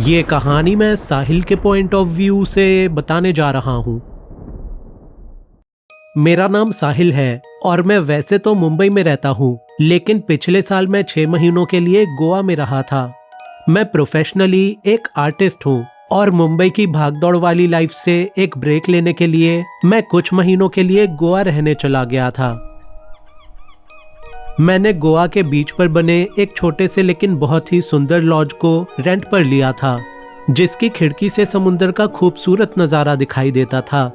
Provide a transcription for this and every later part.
ये कहानी मैं साहिल के पॉइंट ऑफ व्यू से बताने जा रहा हूँ। मेरा नाम साहिल है और मैं वैसे तो मुंबई में रहता हूँ, लेकिन पिछले साल मैं 6 महीनों के लिए गोवा में रहा था। मैं प्रोफेशनली एक आर्टिस्ट हूँ और मुंबई की भागदौड़ वाली लाइफ से एक ब्रेक लेने के लिए मैं कुछ महीनों के लिए गोवा रहने चला गया था। मैंने गोवा के बीच पर बने एक छोटे से लेकिन बहुत ही सुंदर लॉज को रेंट पर लिया था, जिसकी खिड़की से समुद्र का खूबसूरत नजारा दिखाई देता था।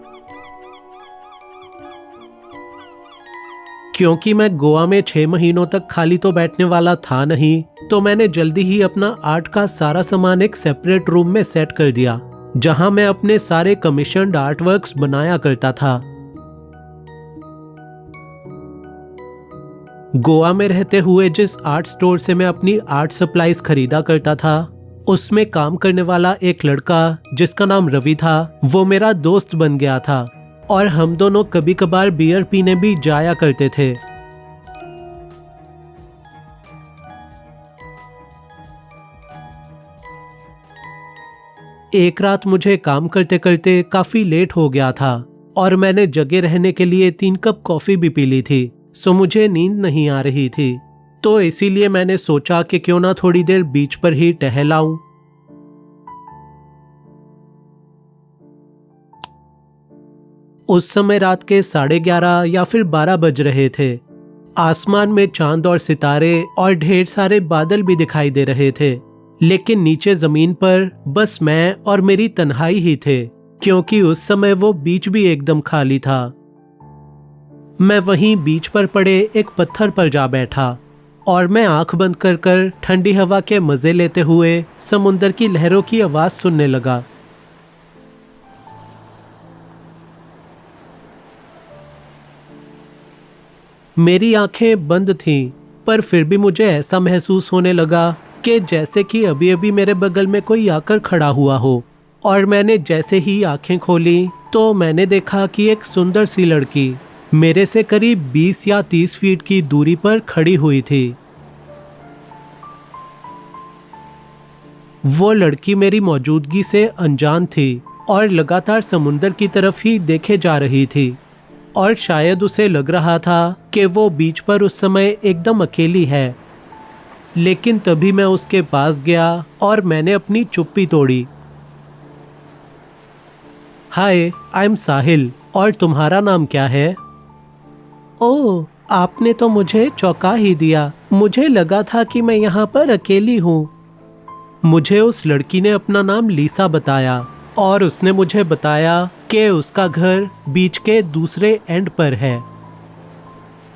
क्योंकि मैं गोवा में 6 महीनों तक खाली तो बैठने वाला था नहीं, तो मैंने जल्दी ही अपना आर्ट का सारा सामान एक सेपरेट रूम में सेट कर दिया, जहां मैं अपने सारे कमीशन्ड आर्ट वर्क्स बनाया करता था। गोवा में रहते हुए जिस आर्ट स्टोर से मैं अपनी आर्ट सप्लाईज खरीदा करता था, उसमें काम करने वाला एक लड़का जिसका नाम रवि था, वो मेरा दोस्त बन गया था और हम दोनों कभी कभार बियर पीने भी जाया करते थे। एक रात मुझे काम करते करते काफी लेट हो गया था और मैंने जगे रहने के लिए 3 कप कॉफी भी पी ली थी, सो मुझे नींद नहीं आ रही थी। तो इसीलिए मैंने सोचा कि क्यों ना थोड़ी देर बीच पर ही टहल आऊं। उस समय रात के 11:30 या फिर 12 बज रहे थे। आसमान में चांद और सितारे और ढेर सारे बादल भी दिखाई दे रहे थे, लेकिन नीचे जमीन पर बस मैं और मेरी तन्हाई ही थे, क्योंकि उस समय वो बीच भी एकदम खाली था। मैं वहीं बीच पर पड़े एक पत्थर पर जा बैठा और मैं आंख बंद कर कर ठंडी हवा के मजे लेते हुए समुद्र की लहरों की आवाज सुनने लगा। मेरी आंखें बंद थीं, पर फिर भी मुझे ऐसा महसूस होने लगा कि जैसे कि अभी अभी मेरे बगल में कोई आकर खड़ा हुआ हो। और मैंने जैसे ही आंखें खोली तो मैंने देखा कि एक सुंदर सी लड़की मेरे से करीब 20 या 30 फीट की दूरी पर खड़ी हुई थी। वो लड़की मेरी मौजूदगी से अनजान थी और लगातार समुद्र की तरफ ही देखे जा रही थी, और शायद उसे लग रहा था कि वो बीच पर उस समय एकदम अकेली है। लेकिन तभी मैं उसके पास गया और मैंने अपनी चुप्पी तोड़ी। हाय, आई एम साहिल, और तुम्हारा नाम क्या है? ओह, आपने तो मुझे चौंका ही दिया। मुझे लगा था कि मैं यहाँ पर अकेली हूँ। मुझे उस लड़की ने अपना नाम लीसा बताया और उसने मुझे बताया कि उसका घर बीच के दूसरे एंड पर है।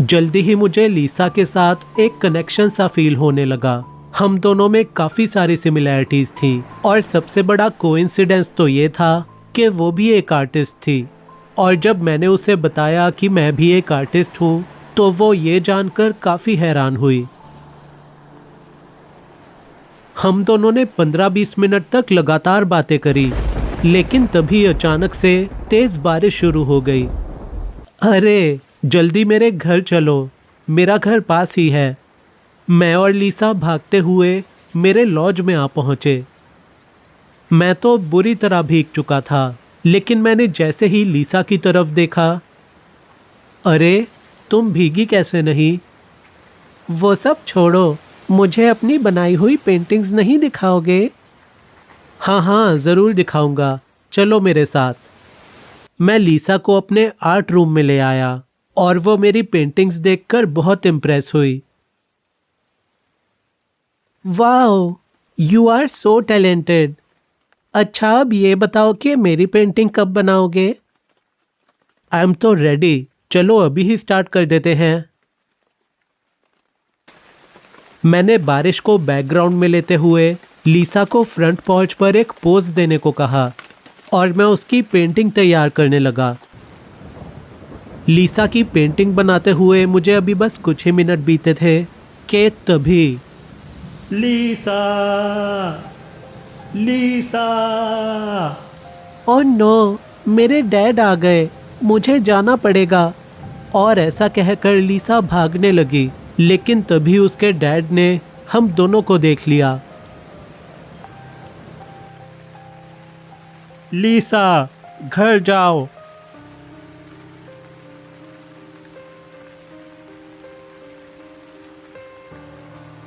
जल्दी ही मुझे लीसा के साथ एक कनेक्शन सा फील होने लगा। हम दोनों में काफी सारी सिमिलैरिटीज थी और सबसे बड़ा कोइंसिडेंस तो ये था कि वो भी एक आर्टिस्ट थी। और जब मैंने उसे बताया कि मैं भी एक आर्टिस्ट हूँ, तो वो ये जानकर काफी हैरान हुई। हम दोनों ने 15-20 मिनट तक लगातार बातें करी, लेकिन तभी अचानक से तेज बारिश शुरू हो गई। अरे, जल्दी मेरे घर चलो, मेरा घर पास ही है। मैं और लीसा भागते हुए मेरे लॉज में आ पहुंचे। मैं तो बुरी तरह भीग चुका था, लेकिन मैंने जैसे ही लीसा की तरफ देखा, अरे, तुम भीगी कैसे नहीं? वो सब छोड़ो, मुझे अपनी बनाई हुई पेंटिंग्स नहीं दिखाओगे? हाँ हाँ, ज़रूर दिखाऊंगा, चलो मेरे साथ। मैं लीसा को अपने आर्ट रूम में ले आया और वो मेरी पेंटिंग्स देखकर बहुत इम्प्रेस हुई। Wow, you are so talented. अच्छा, अब ये बताओ कि मेरी पेंटिंग कब बनाओगे? आई एम तो रेडी, चलो अभी ही स्टार्ट कर देते हैं। मैंने बारिश को बैकग्राउंड में लेते हुए लीसा को फ्रंट पोर्च पर एक पोज देने को कहा और मैं उसकी पेंटिंग तैयार करने लगा। लीसा की पेंटिंग बनाते हुए मुझे अभी बस कुछ ही मिनट बीते थे कि तभी लीसा, लीसा! ओह नो, मेरे डैड आ गए, मुझे जाना पड़ेगा। और ऐसा कहकर लीसा भागने लगी, लेकिन तभी उसके डैड ने हम दोनों को देख लिया। लीसा, घर जाओ।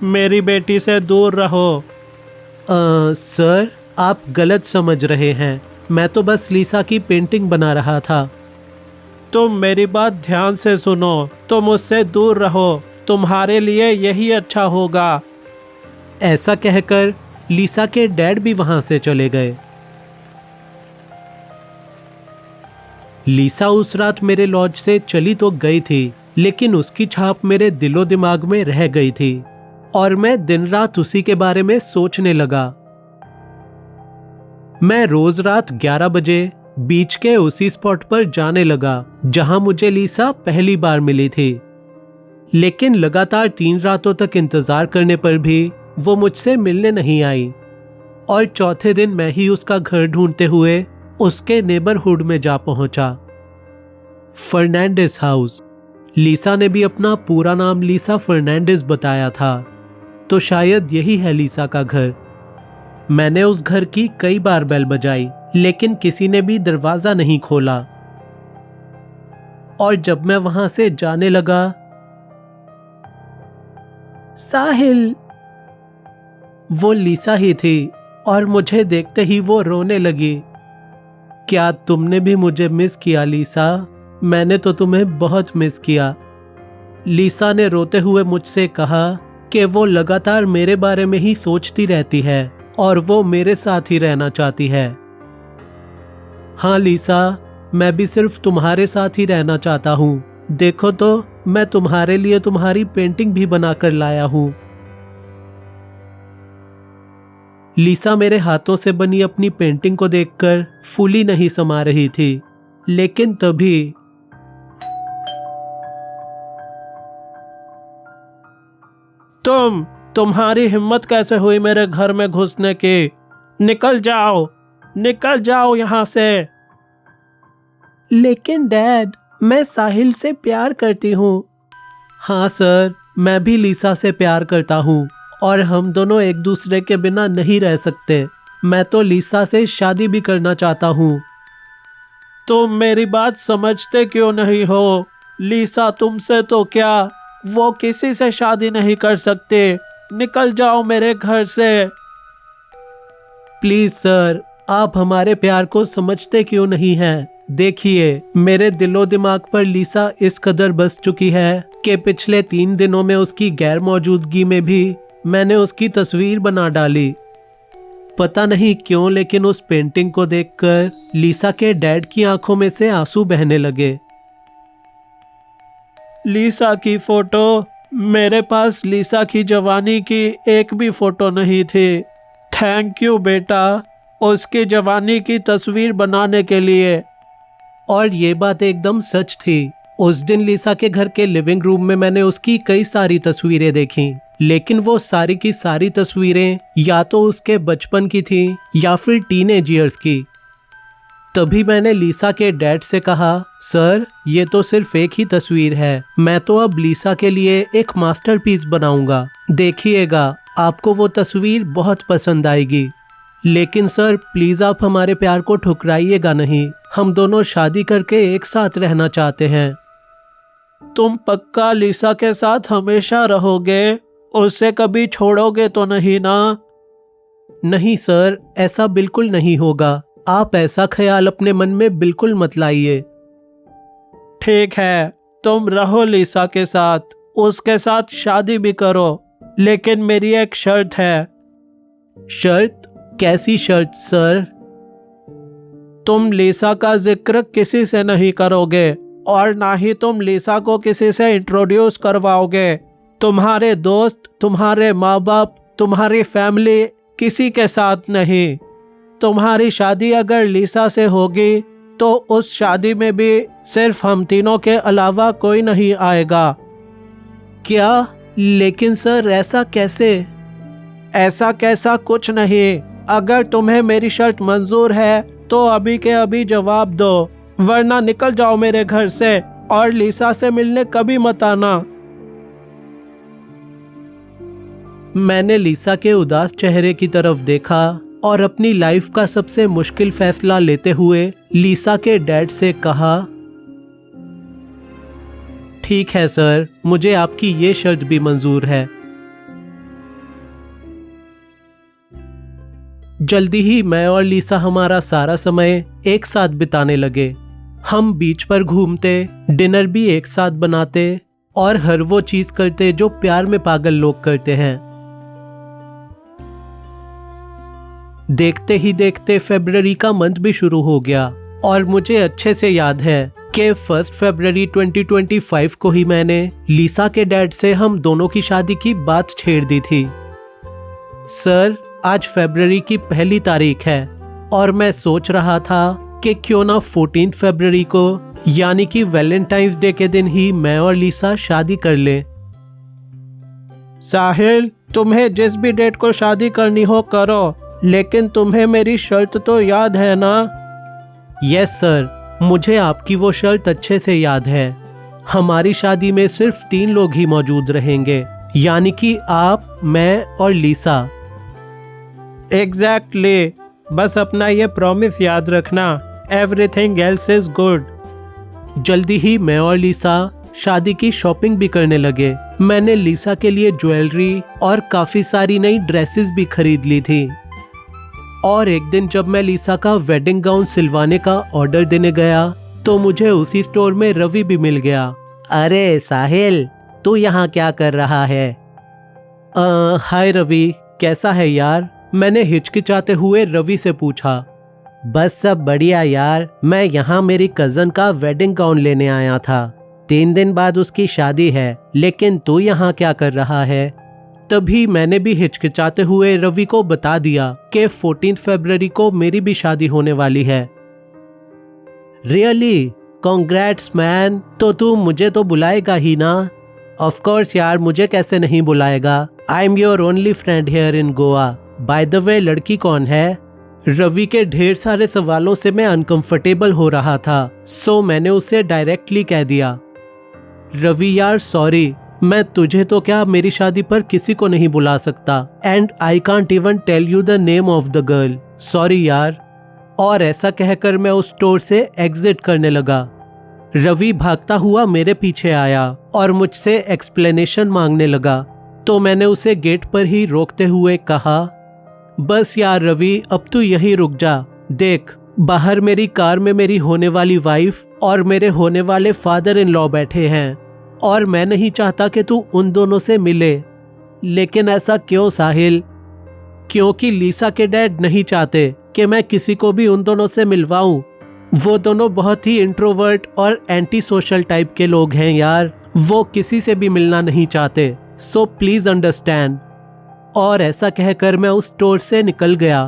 मेरी बेटी से दूर रहो। सर, आप गलत समझ रहे हैं। मैं तो बस लीसा की पेंटिंग बना रहा था। तुम मेरी बात ध्यान से सुनो। तुम उससे दूर रहो, तुम्हारे लिए यही अच्छा होगा। ऐसा कहकर लीसा के डैड भी वहां से चले गए। लीसा उस रात मेरे लॉज से चली तो गई थी, लेकिन उसकी छाप मेरे दिलो दिमाग में रह गई थी और मैं दिन रात उसी के बारे में सोचने लगा। मैं रोज रात 11 बजे बीच के उसी स्पॉट पर जाने लगा जहां मुझे लीसा पहली बार मिली थी, लेकिन लगातार 3 रातों तक इंतजार करने पर भी वो मुझसे मिलने नहीं आई और चौथे दिन मैं ही उसका घर ढूंढते हुए उसके नेबरहुड में जा पहुंचा, फर्नांडिस हाउस। लीसा ने भी अपना पूरा नाम लीसा फर्नांडिस बताया था, तो शायद यही है लीसा का घर। मैंने उस घर की कई बार बेल बजाई, लेकिन किसी ने भी दरवाजा नहीं खोला और जब मैं वहां से जाने लगा, साहिल, वो लीसा ही थी और मुझे देखते ही वो रोने लगी। क्या तुमने भी मुझे मिस किया लीसा? मैंने तो तुम्हें बहुत मिस किया। लीसा ने रोते हुए मुझसे कहा कि वो लगातार मेरे बारे में ही सोचती रहती है और वो मेरे साथ ही रहना चाहती है। हाँ लीसा, मैं भी सिर्फ तुम्हारे साथ ही रहना चाहता हूँ। देखो तो, मैं तुम्हारे लिए तुम्हारी पेंटिंग भी बनाकर लाया हूँ। लीसा मेरे हाथों से बनी अपनी पेंटिंग को देखकर फूली नहीं समा रही थी, लेकिन तभी तुम्हारी हिम्मत कैसे हुई मेरे घर में घुसने की? निकल जाओ यहां से। लेकिन डैड, मैं साहिल से प्यार करती हूँ। हाँ सर, मैं भी लीसा से प्यार करता हूँ और हम दोनों एक दूसरे के बिना नहीं रह सकते। मैं तो लीसा से शादी भी करना चाहता हूँ। तुम मेरी बात समझते क्यों नहीं हो? लीसा तुमसे तो क्या, वो किसी से शादी नहीं कर सकते। निकल जाओ मेरे घर से। प्लीज सर, आप हमारे प्यार को समझते क्यों नहीं हैं? देखिए, मेरे दिलो दिमाग पर लीसा इस कदर बस चुकी है कि पिछले 3 दिनों में उसकी गैर मौजूदगी में भी मैंने उसकी तस्वीर बना डाली। पता नहीं क्यों, लेकिन उस पेंटिंग को देखकर लीसा के डैड की आंखों में से आंसू बहने लगे। लीसा की फोटो? मेरे पास लीसा की जवानी की एक भी फोटो नहीं थी। थैंक यू बेटा, उसकी जवानी की तस्वीर बनाने के लिए। और ये बात एकदम सच थी। उस दिन लीसा के घर के लिविंग रूम में मैंने उसकी कई सारी तस्वीरें देखी, लेकिन वो सारी की सारी तस्वीरें या तो उसके बचपन की थी या फिर टीनेज ईयर्स की। तभी मैंने लीसा के डैड से कहा, सर, ये तो सिर्फ एक ही तस्वीर है। मैं तो अब लीसा के लिए एक मास्टरपीस बनाऊंगा। देखिएगा, आपको वो तस्वीर बहुत पसंद आएगी। लेकिन सर, प्लीज आप हमारे प्यार को ठुकराइएगा नहीं। हम दोनों शादी करके एक साथ रहना चाहते हैं। तुम पक्का लीसा के साथ हमेशा रहोगे? उसे कभी छोड़ोगे तो नहीं ना? नहीं सर, ऐसा बिल्कुल नहीं होगा। आप ऐसा ख्याल अपने मन में बिल्कुल मत लाइए। ठीक है, तुम रहो लीसा के साथ, उसके साथ शादी भी करो, लेकिन मेरी एक शर्त है। शर्त? कैसी शर्त सर? तुम लीसा का जिक्र किसी से नहीं करोगे और ना ही तुम लीसा को किसी से इंट्रोड्यूस करवाओगे। तुम्हारे दोस्त, तुम्हारे माँ बाप, तुम्हारी फैमिली, किसी के साथ नहीं। तुम्हारी शादी अगर लीसा से होगी तो उस शादी में भी सिर्फ हम तीनों के अलावा कोई नहीं आएगा। क्या? लेकिन सर, ऐसा कैसे? ऐसा कैसा कुछ नहीं। अगर तुम्हें मेरी शर्त मंजूर है तो अभी के अभी जवाब दो, वरना निकल जाओ मेरे घर से और लीसा से मिलने कभी मत आना। मैंने लीसा के उदास चेहरे की तरफ देखा और अपनी लाइफ का सबसे मुश्किल फैसला लेते हुए लीसा के डैड से कहा, ठीक है सर, मुझे आपकी ये शर्त भी मंजूर है। जल्दी ही मैं और लीसा हमारा सारा समय एक साथ बिताने लगे। हम बीच पर घूमते, डिनर भी एक साथ बनाते और हर वो चीज करते जो प्यार में पागल लोग करते हैं। देखते ही देखते फरवरी का मंथ भी शुरू हो गया और मुझे अच्छे से याद है कि 1 फरवरी 2025 को ही मैंने लीसा के डैड से हम दोनों की शादी की बात छेड़ दी थी। सर, आज फरवरी की 1 तारीख है और मैं सोच रहा था कि क्यों ना 14 फरवरी को यानी कि वैलेंटाइंस डे के दिन ही मैं और लीसा शादी कर ले। साहिल, तुम्हें जिस भी डेट को शादी करनी हो करो, लेकिन तुम्हें मेरी शर्त तो याद है ना? यस सर, मुझे आपकी वो शर्त अच्छे से याद है। हमारी शादी में सिर्फ 3 लोग ही मौजूद रहेंगे, यानी कि आप, मैं और लीसा। एग्जैक्टली, बस अपना ये प्रॉमिस याद रखना, एवरीथिंग एल्स इज गुड। जल्दी ही मैं और लीसा शादी की शॉपिंग भी करने लगे। मैंने लीसा के लिए ज्वेलरी और काफी सारी नई ड्रेसेस भी खरीद ली थी। और एक दिन जब मैं लीसा का वेडिंग गाउन सिलवाने का ऑर्डर देने गया तो मुझे उसी स्टोर में रवि भी मिल गया। अरे साहिल, तू यहाँ क्या कर रहा है? हाय रवि, कैसा है यार? मैंने हिचकिचाते हुए रवि से पूछा। बस सब बढ़िया यार, मैं यहाँ मेरी कजन का वेडिंग गाउन लेने आया था। 3 दिन बाद उसकी शादी है, लेकिन तू यहाँ क्या कर रहा है? तभी मैंने भी हिचकिचाते हुए रवि को बता दिया कि 14 फरवरी को मेरी भी शादी होने वाली है। रियली? कॉन्ग्रेट्स मैन, तो तू मुझे तो बुलाएगा ही ना? ऑफ कोर्स यार, मुझे कैसे नहीं बुलाएगा। I am your only friend here in Goa. By the way, लड़की कौन है? रवि के ढेर सारे सवालों से मैं अनकंफर्टेबल हो रहा था, सो मैंने उसे डायरेक्टली कह दिया, रवि यार सॉरी, मैं तुझे तो क्या मेरी शादी पर किसी को नहीं बुला सकता, and I can't even tell you the name of the girl, sorry यार। और ऐसा कहकर मैं उस स्टोर से एग्जिट करने लगा। रवि भागता हुआ मेरे पीछे आया और मुझसे एक्सप्लेनेशन मांगने लगा, तो मैंने उसे गेट पर ही रोकते हुए कहा, बस यार रवि, अब तू यहीं रुक जा। देख, बाहर मेरी कार में मेरी होने वाली वाइफ और मेरे होने वाले फादर इन लॉ बैठे हैं और मैं नहीं चाहता कि तू उन दोनों से मिले। लेकिन ऐसा क्यों साहिल? क्योंकि लीसा के डैड नहीं चाहते कि मैं किसी को भी उन दोनों से मिलवाऊं। वो दोनों बहुत ही इंट्रोवर्ट और एंटी सोशल टाइप के लोग हैं यार, वो किसी से भी मिलना नहीं चाहते, सो प्लीज अंडरस्टैंड। और ऐसा कहकर मैं उस स्टोर से निकल गया।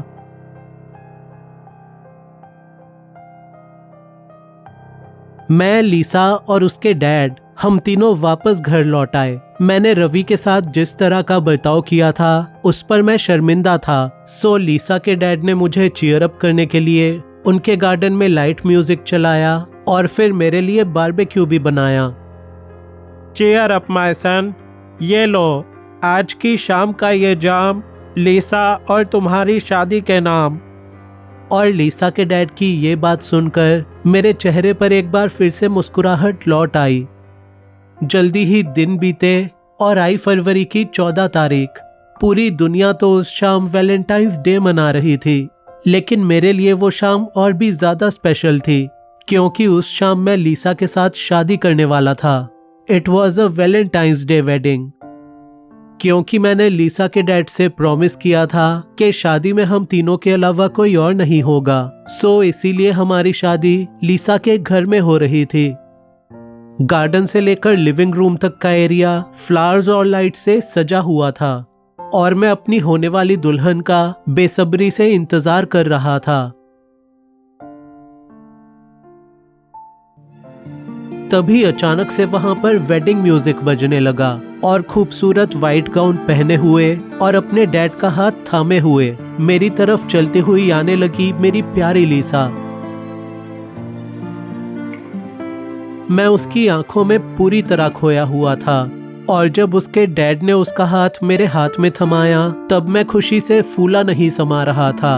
मैं, लीसा और उसके डैड, हम तीनों वापस घर लौट आए। मैंने रवि के साथ जिस तरह का बर्ताव किया था उस पर मैं शर्मिंदा था, सो लीसा के डैड ने मुझे चीयर अप करने के लिए उनके गार्डन में लाइट म्यूजिक चलाया और फिर मेरे लिए बारबेक्यू भी बनाया। चीयर अप माय सन, ये लो, आज की शाम का ये जाम लीसा और तुम्हारी शादी के नाम। और लीसा के डैड की ये बात सुनकर मेरे चेहरे पर एक बार फिर से मुस्कुराहट लौट आई। जल्दी ही दिन बीते और आई फरवरी की 14 तारीख। पूरी दुनिया तो उस शाम वैलेंटाइंस डे मना रही थी, लेकिन मेरे लिए वो शाम और भी ज्यादा स्पेशल थी, क्योंकि उस शाम मैं लीसा के साथ शादी करने वाला था। It was a Valentine's day wedding. क्योंकि मैंने लीसा के डैड से प्रॉमिस किया था कि शादी में हम तीनों के अलावा कोई और नहीं होगा, सो इसीलिए हमारी शादी लीसा के घर में हो रही थी। गार्डन से लेकर लिविंग रूम तक का एरिया फ्लावर्स और लाइट से सजा हुआ था और मैं अपनी होने वाली दुल्हन का बेसब्री से इंतजार कर रहा था। तभी अचानक से वहां पर वेडिंग म्यूजिक बजने लगा और खूबसूरत व्हाइट गाउन पहने हुए और अपने डैड का हाथ थामे हुए मेरी तरफ चलती हुई आने लगी मेरी प्यारी लीसा। मैं उसकी आंखों में पूरी तरह खोया हुआ था और जब उसके डैड ने उसका हाथ मेरे हाथ में थमाया तब मैं खुशी से फूला नहीं समा रहा था।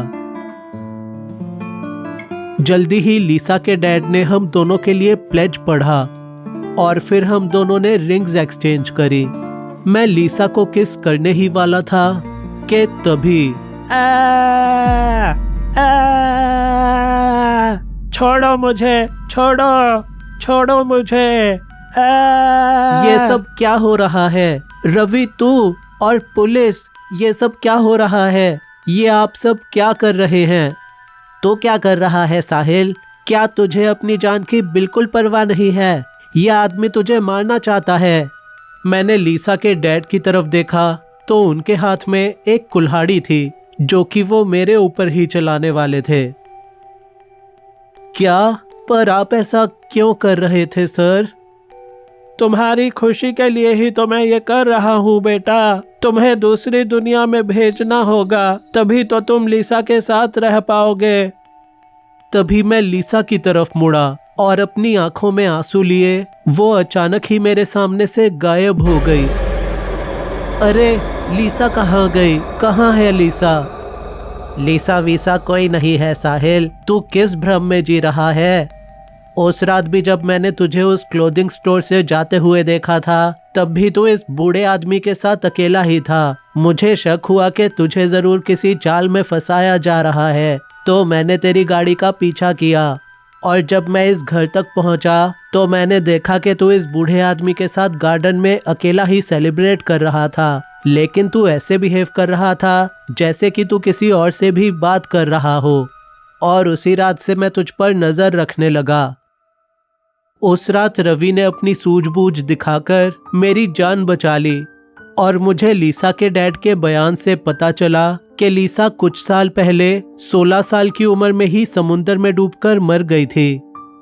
जल्दी ही लीसा के डैड ने हम दोनों के लिए प्लेज पढ़ा और फिर हम दोनों ने रिंग्स एक्सचेंज करी। मैं लीसा को किस करने ही वाला था कि तभी छोड़ो मुझे, छोड़ो मुझे। ये सब क्या हो रहा है? रवि, तू और पुलिस, ये सब क्या हो रहा है? ये आप सब क्या कर रहे हैं? तो क्या कर रहा है साहिल? क्या तुझे अपनी जान की बिल्कुल परवाह नहीं है? यह आदमी तुझे मारना चाहता है। मैंने लीसा के डैड की तरफ देखा तो उनके हाथ में एक कुल्हाड़ी थी जो कि वो मेरे ऊपर ही चलाने वाले थे। क्या? पर आप ऐसा क्यों कर रहे थे सर? तुम्हारी खुशी के लिए ही तो मैं ये कर रहा हूँ बेटा। तुम्हें दूसरी दुनिया में भेजना होगा, तभी तो तुम लीसा के साथ रह पाओगे। तभी मैं लीसा की तरफ मुड़ा और अपनी आंखों में आंसू लिए वो अचानक ही मेरे सामने से गायब हो गई। अरे लीसा कहाँ गई? कहाँ है लीसा? लीसा वीसा कोई नहीं है साहिल, तू किस भ्रम में जी रहा है? उस रात भी जब मैंने तुझे उस क्लोथिंग स्टोर से जाते हुए देखा था तब भी तू इस बूढ़े आदमी के साथ अकेला ही था। मुझे शक हुआ कि तुझे जरूर किसी चाल में फंसाया जा रहा है, तो मैंने तेरी गाड़ी का पीछा किया और जब मैं इस घर तक पहुंचा तो मैंने देखा कि तू इस बूढ़े आदमी के साथ गार्डन में अकेला ही सेलिब्रेट कर रहा था, लेकिन तू ऐसे बिहेव कर रहा था जैसे कि तू किसी और से भी बात कर रहा हो। और उसी रात से मैं तुझ पर नजर रखने लगा। उस रात रवि ने अपनी सूझबूझ दिखाकर मेरी जान बचा ली और मुझे लीसा के डैड के बयान से पता चला कि लीसा कुछ साल पहले 16 साल की उम्र में ही समुंदर में डूबकर मर गई थी।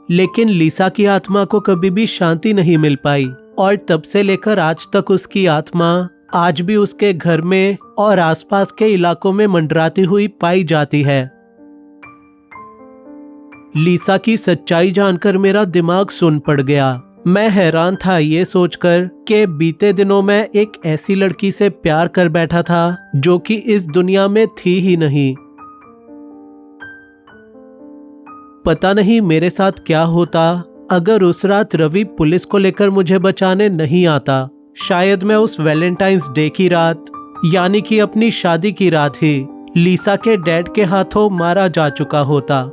लेकिन लीसा की आत्मा को कभी भी शांति नहीं मिल पाई और तब से लेकर आज तक उसकी आत्मा आज भी उसके घर में और आसपास के इलाकों में मंडराती हुई पाई जाती है। लीसा की सच्चाई जानकर मेरा दिमाग सुन पड़ गया। मैं हैरान था ये सोचकर कि बीते दिनों मैं एक ऐसी लड़की से प्यार कर बैठा था जो कि इस दुनिया में थी ही नहीं। पता नहीं मेरे साथ क्या होता अगर उस रात रवि पुलिस को लेकर मुझे बचाने नहीं आता। शायद मैं उस वैलेंटाइंस डे की रात, यानी कि अपनी शादी की रात ही लीसा के डैड के हाथों मारा जा चुका होता।